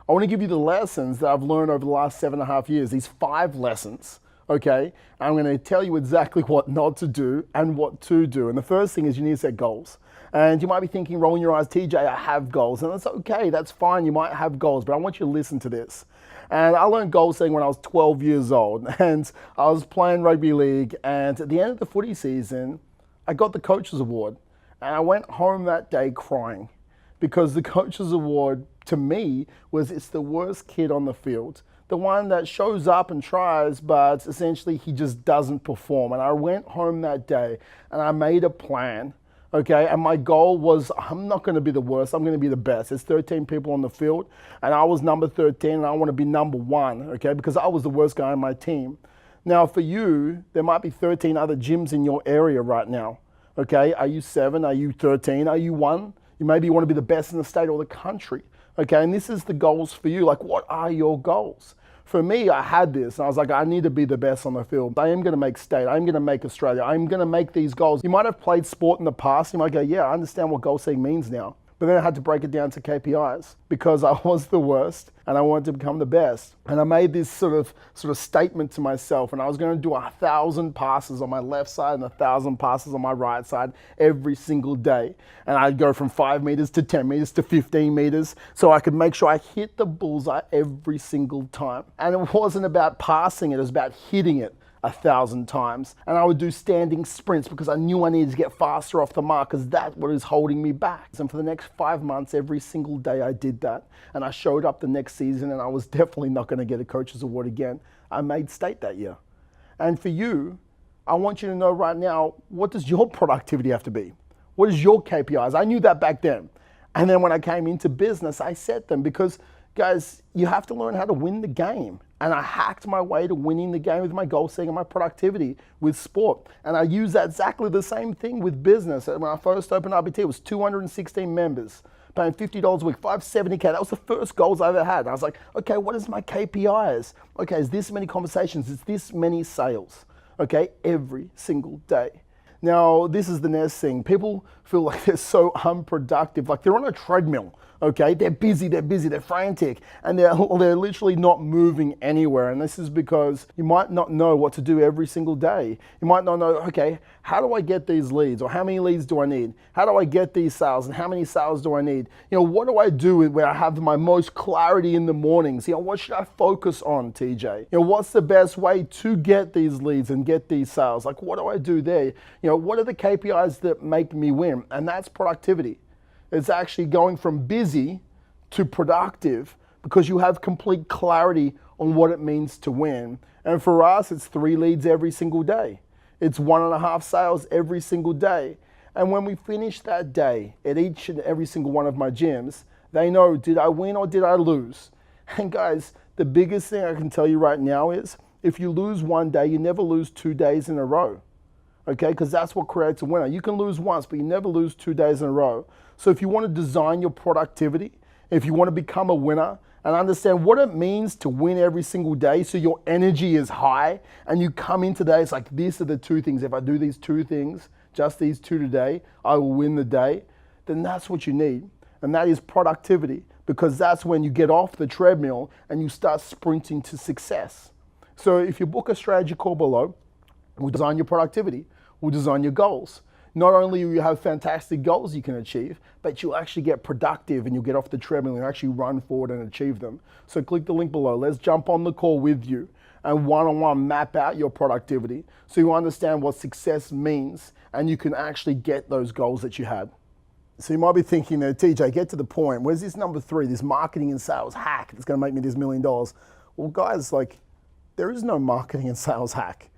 I want to give you the lessons that I've learned over the last 7.5 years, these 5 lessons, okay? I'm going to tell you exactly what not to do and what to do. And the first thing is you need to set goals. And you might be thinking, rolling your eyes, TJ, I have goals. And that's okay, that's fine, you might have goals, but I want you to listen to this. And I learned goal setting when I was 12 years old. And I was playing rugby league, and at the end of the footy season, I got the Coaches Award. And I went home that day crying because the Coaches Award, to me, was it's the worst kid on the field. The one that shows up and tries, but essentially he just doesn't perform. And I went home that day and I made a plan. Okay, and my goal was I'm not going to be the worst, I'm going to be the best. There's 13 people on the field, and I was number 13, and I want to be number 1, okay, because I was the worst guy on my team. Now, for you, there might be 13 other gyms in your area right now, okay? Are you 7? Are you 13? Are you 1? Maybe you want to be the best in the state or the country, okay? And this is the goals for you. Like, what are your goals? For me, I had this, and I was like, I need to be the best on the field. I am going to make state. I'm going to make Australia. I'm going to make these goals. You might have played sport in the past. You might go, yeah, I understand what goal setting means now. But then I had to break it down to KPIs because I was the worst and I wanted to become the best. And I made this sort of statement to myself, and I was going to do 1,000 passes on my left side and 1,000 passes on my right side every single day. And I'd go from 5 meters to 10 meters to 15 meters so I could make sure I hit the bullseye every single time. And it wasn't about passing it was about hitting it 1,000 times. And I would do standing sprints because I knew I needed to get faster off the mark because that's what is holding me back. And for the next 5 months, every single day I did that. And I showed up the next season, and I was definitely not going to get a Coaches Award again. I made state that year. And for you, I want you to know right now, what does your productivity have to be? What is your KPIs? I knew that back then. And then when I came into business, I set them because, guys, you have to learn how to win the game. And I hacked my way to winning the game with my goal setting and my productivity with sport. And I use that exactly the same thing with business. When I first opened RBT, it was 216 members, paying $50 a week, 570K. That was the first goals I ever had. And I was like, okay, what is my KPIs? Okay, is this many conversations? Is this many sales? Okay, every single day. Now, this is the next thing. People feel like they're so unproductive, like they're on a treadmill. Okay, they're busy, they're frantic, and they're literally not moving anywhere. And this is because you might not know what to do every single day. You might not know, okay, how do I get these leads? Or how many leads do I need? How do I get these sales? And how many sales do I need? What do I do when I have my most clarity in the mornings? What should I focus on, TJ? What's the best way to get these leads and get these sales? Like, what do I do there? What are the KPIs that make me win? And that's productivity. It's actually going from busy to productive because you have complete clarity on what it means to win. And for us, it's 3 leads every single day. It's 1.5 sales every single day. And when we finish that day at each and every single one of my gyms, they know, did I win or did I lose? And guys, the biggest thing I can tell you right now is if you lose one day, you never lose 2 days in a row. Okay, because that's what creates a winner. You can lose once, but you never lose 2 days in a row. So if you want to design your productivity, if you want to become a winner and understand what it means to win every single day so your energy is high and you come in today, it's like, these are the 2 things. If I do these 2 things, just these 2 today, I will win the day. Then that's what you need. And that is productivity, because that's when you get off the treadmill and you start sprinting to success. So if you book a strategy call below, we'll design your productivity. We'll design your goals. Not only will you have fantastic goals you can achieve, but you'll actually get productive and you'll get off the treadmill and actually run forward and achieve them. So click the link below. Let's jump on the call with you and one-on-one map out your productivity so you understand what success means and you can actually get those goals that you had. So you might be thinking there, TJ, get to the point. Where's this number 3, this marketing and sales hack that's going to make me this $1 million? Well, guys, there is no marketing and sales hack.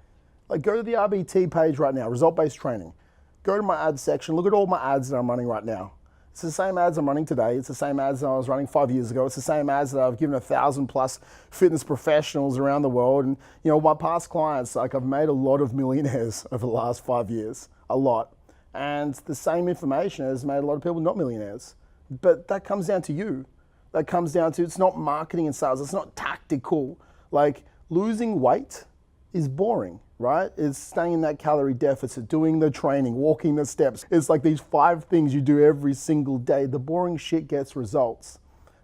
Go to the RBT page right now, result-based training. Go to my ads section, look at all my ads that I'm running right now. It's the same ads I'm running today. It's the same ads that I was running 5 years ago. It's the same ads that I've given 1,000+ fitness professionals around the world. And my past clients, I've made a lot of millionaires over the last 5 years, a lot. And the same information has made a lot of people not millionaires. But that comes down to you. That comes down to, it's not marketing and sales. It's not tactical. Losing weight is boring, right? It's staying in that calorie deficit, doing the training, walking the steps. It's like these 5 things you do every single day. The boring shit gets results.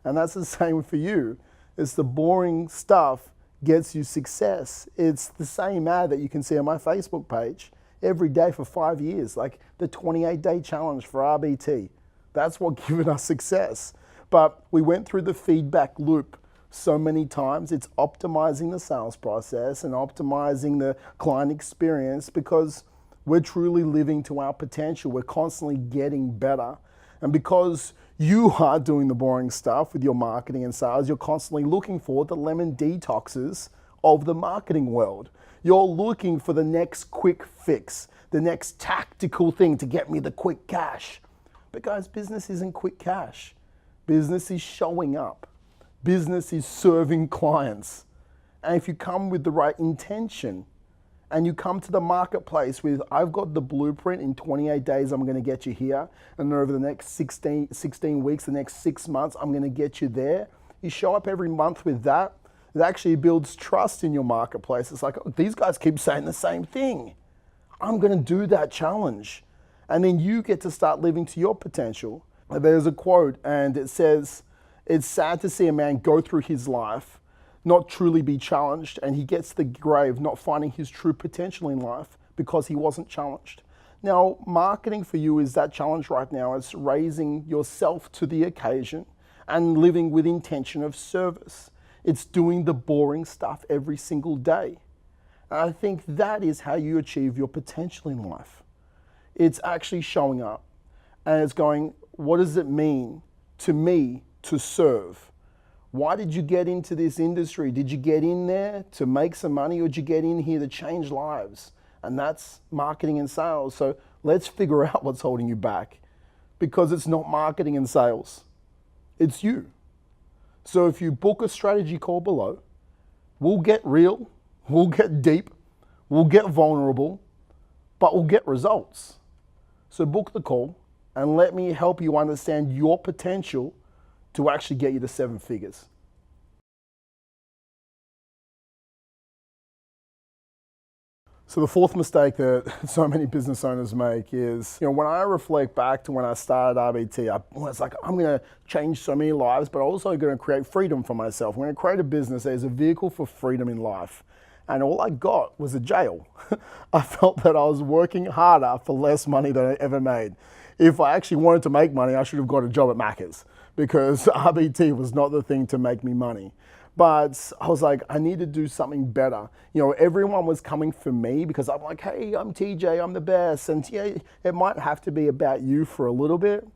And that's the same for you. It's the boring stuff gets you success. It's the same ad that you can see on my Facebook page every day for 5 years, like the 28-day challenge for RBT. That's what given us success. But we went through the feedback loop so many times. It's optimizing the sales process and optimizing the client experience because we're truly living to our potential. We're constantly getting better. And because you are doing the boring stuff with your marketing and sales, you're constantly looking for the lemon detoxes of the marketing world. You're looking for the next quick fix, the next tactical thing to get me the quick cash. But guys, business isn't quick cash. Business is showing up. Business is serving clients. And if you come with the right intention and you come to the marketplace with, I've got the blueprint, in 28 days, I'm going to get you here. And over the next 16 weeks, the next 6 months, I'm going to get you there. You show up every month with that. It actually builds trust in your marketplace. It's like, oh, these guys keep saying the same thing. I'm going to do that challenge. And then you get to start living to your potential. There's a quote and it says, it's sad to see a man go through his life, not truly be challenged, and he gets to the grave not finding his true potential in life because he wasn't challenged. Now, marketing for you is that challenge right now. It's raising yourself to the occasion and living with intention of service. It's doing the boring stuff every single day. And I think that is how you achieve your potential in life. It's actually showing up and it's going, what does it mean to me to serve? Why did you get into this industry? Did you get in there to make some money, or did you get in here to change lives? And that's marketing and sales. So let's figure out what's holding you back, because it's not marketing and sales. It's you. So if you book a strategy call below, we'll get real, we'll get deep, we'll get vulnerable, but we'll get results. So book the call and let me help you understand your potential to actually get you to 7 figures. So the fourth mistake that so many business owners make is, when I reflect back to when I started RBT, I was like, I'm going to change so many lives, but also going to create freedom for myself. I'm going to create a business that is a vehicle for freedom in life. And all I got was a jail. I felt that I was working harder for less money than I ever made. If I actually wanted to make money, I should have got a job at Macca's, because RBT was not the thing to make me money. But I was like, I need to do something better. Everyone was coming for me because I'm like, hey, I'm TJ, I'm the best. And yeah, it might have to be about you for a little bit,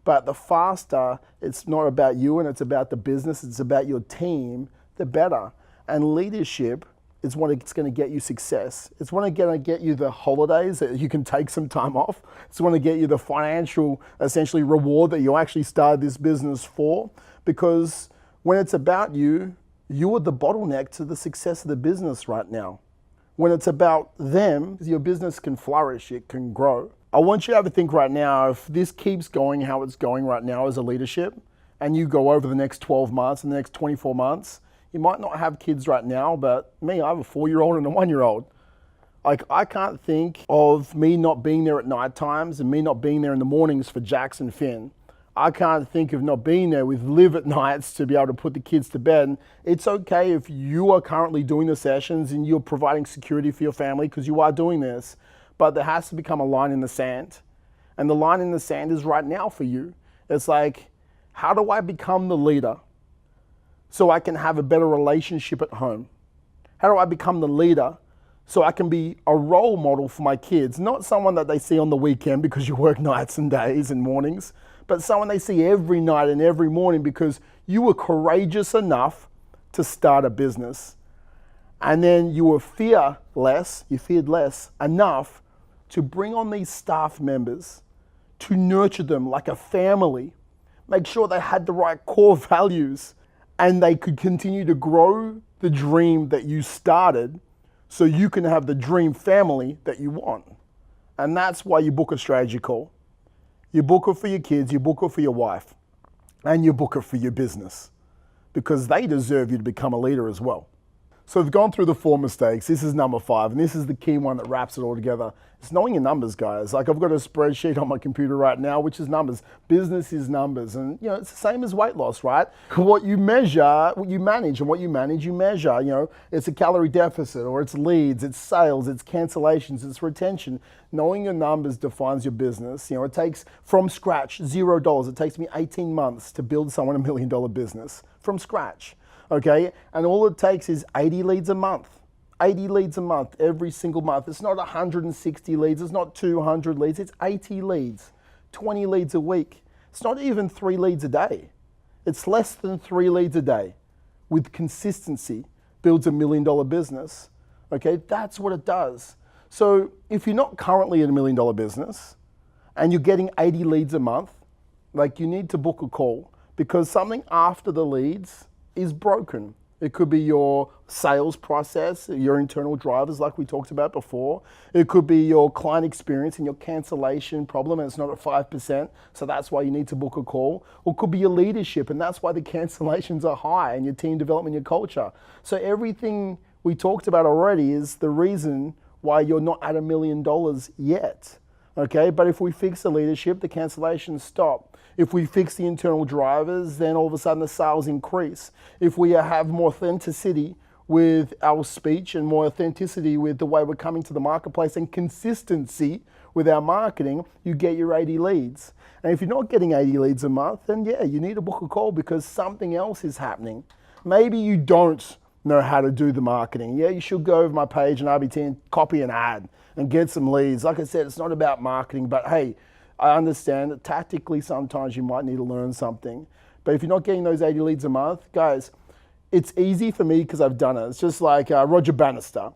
but the faster it's not about you and it's about the business, it's about your team, the better. And leadership is what it's going to get you success. It's what it's going to get you the holidays that you can take some time off. It's going to get you the financial, essentially, reward that you actually started this business for. Because when it's about you, you are the bottleneck to the success of the business right now. When it's about them, your business can flourish, it can grow. I want you to have a think right now, if this keeps going how it's going right now as a leadership, and you go over the next 12 months and the next 24 months, you might not have kids right now, but me, I have a 4-year-old and a 1-year-old. Like, I can't think of me not being there at night times and me not being there in the mornings for Jax and Finn. I can't think of not being there with Liv at nights to be able to put the kids to bed. It's okay if you are currently doing the sessions and you're providing security for your family, because you are doing this, but there has to become a line in the sand. And the line in the sand is right now for you. It's like, how do I become the leader so I can have a better relationship at home? How do I become the leader so I can be a role model for my kids? Not someone that they see on the weekend because you work nights and days and mornings, but someone they see every night and every morning because you were courageous enough to start a business. And then you were feared less enough to bring on these staff members, to nurture them like a family, make sure they had the right core values, and they could continue to grow the dream that you started so you can have the dream family that you want. And that's why you book a strategy call. You book it for your kids, you book it for your wife, and you book it for your business, because they deserve you to become a leader as well. So we've gone through the 4 mistakes. This is number 5, and this is the key one that wraps it all together. It's knowing your numbers, guys. Like, I've got a spreadsheet on my computer right now, which is numbers. Business is numbers. And, it's the same as weight loss, right? What you measure, what you manage, and what you manage, you measure. It's a calorie deficit, or it's leads, it's sales, it's cancellations, it's retention. Knowing your numbers defines your business. It takes, from scratch, $0. It takes me 18 months to build someone $1 million business from scratch. Okay, and all it takes is 80 leads a month. 80 leads a month, every single month. It's not 160 leads, it's not 200 leads, it's 80 leads, 20 leads a week. It's not even 3 leads a day. It's less than 3 leads a day. With consistency, builds $1 million business. Okay, that's what it does. So if you're not currently in $1 million business and you're getting 80 leads a month, like, you need to book a call, because something after the leads is broken. It could be your sales process, your internal drivers like we talked about before. It could be your client experience and your cancellation problem, and it's not at 5%, so that's why you need to book a call. Or it could be your leadership, and that's why the cancellations are high, and your team development, your culture. So everything we talked about already is the reason why you're not at $1 million yet. Okay, but if we fix the leadership, the cancellations stop. If we fix the internal drivers, then all of a sudden the sales increase. If we have more authenticity with our speech and more authenticity with the way we're coming to the marketplace and consistency with our marketing, you get your 80 leads. And if you're not getting 80 leads a month, then yeah, you need to book a call, because something else is happening. Maybe you don't know how to do the marketing. Yeah, you should go over my page and RBT and copy an ad and get some leads. Like I said, it's not about marketing, but hey, I understand that tactically sometimes you might need to learn something. But if you're not getting those 80 leads a month, guys, it's easy for me because I've done it. It's just like Roger Bannister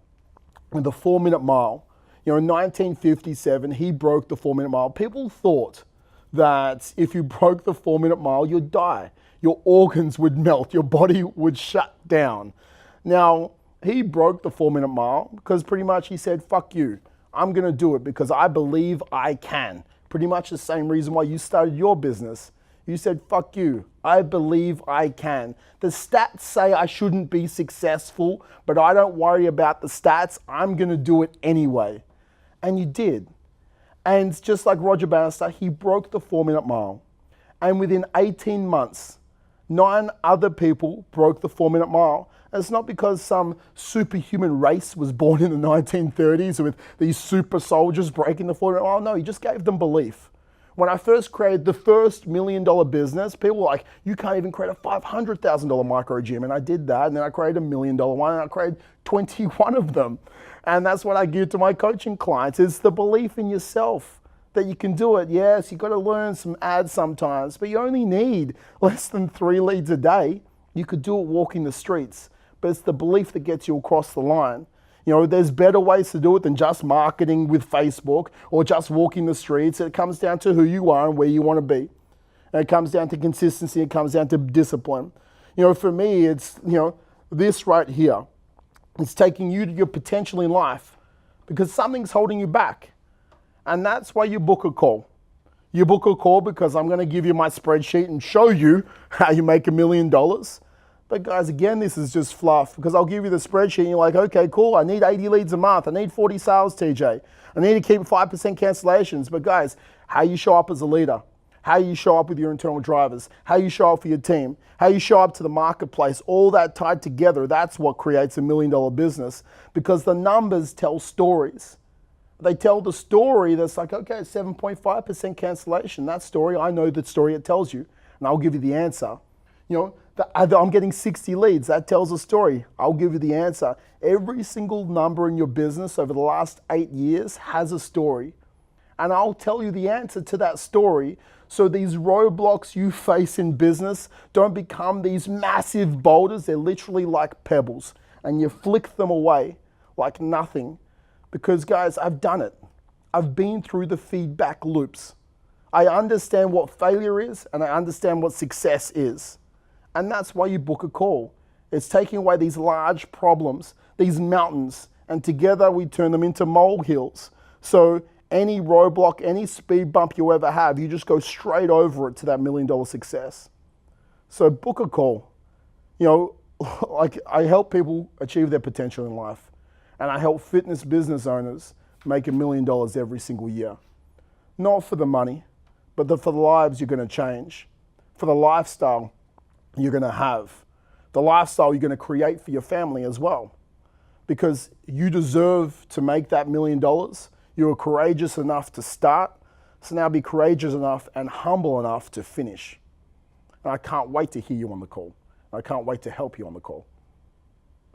with the 4-minute mile. In 1957, he broke the 4-minute mile. People thought that if you broke the 4-minute mile, you'd die. Your organs would melt. Your body would shut down. Now, he broke the 4-minute mile because pretty much he said, fuck you. I'm going to do it because I believe I can. Pretty much the same reason why you started your business. You said, fuck you, I believe I can. The stats say I shouldn't be successful, but I don't worry about the stats. I'm gonna do it anyway. And you did. And just like Roger Bannister, he broke the 4-minute mile. And within 18 months, 9 other people broke the 4-minute mile. And it's not because some superhuman race was born in the 1930s with these super soldiers breaking the 4-minute mile. No, he just gave them belief. When I first created the first $1 million business, people were like, you can't even create a $500,000 micro gym. And I did that. And then I created $1 million one, and I created 21 of them. And that's what I give to my coaching clients. It's the belief in yourself that you can do it. Yes, you've got to learn some ads sometimes, but you only need less than 3 leads a day. You could do it walking the streets. But it's the belief that gets you across the line. There's better ways to do it than just marketing with Facebook or just walking the streets. It comes down to who you are and where you want to be. And it comes down to consistency. It comes down to discipline. For me, it's, this right here. It's taking you to your potential in life because something's holding you back. And that's why you book a call. You book a call because I'm going to give you my spreadsheet and show you how you make $1 million. But guys, again, this is just fluff because I'll give you the spreadsheet and you're like, okay, cool. I need 80 leads a month. I need 40 sales, TJ. I need to keep 5% cancellations. But guys, how you show up as a leader, how you show up with your internal drivers, how you show up for your team, how you show up to the marketplace, all that tied together, that's what creates $1 million business because the numbers tell stories. They tell the story that's like, okay, 7.5% cancellation. That story, I know that story it tells you, and I'll give you the answer. I'm getting 60 leads. That tells a story. I'll give you the answer. Every single number in your business over the last 8 years has a story. And I'll tell you the answer to that story. So these roadblocks you face in business don't become these massive boulders. They're literally like pebbles. And you flick them away like nothing. Because guys, I've done it. I've been through the feedback loops. I understand what failure is and I understand what success is. And that's why you book a call. It's taking away these large problems, these mountains, and together we turn them into molehills. So any roadblock, any speed bump you ever have, you just go straight over it to that $1 million success. So book a call. like I help people achieve their potential in life, and I help fitness business owners make $1 million every single year. Not for the money, but for the lives you're going to change, for the lifestyle you're going to have, the lifestyle you're going to create for your family as well. Because you deserve to make that $1 million. You were courageous enough to start, so now be courageous enough and humble enough to finish. And I can't wait to hear you on the call. I can't wait to help you on the call.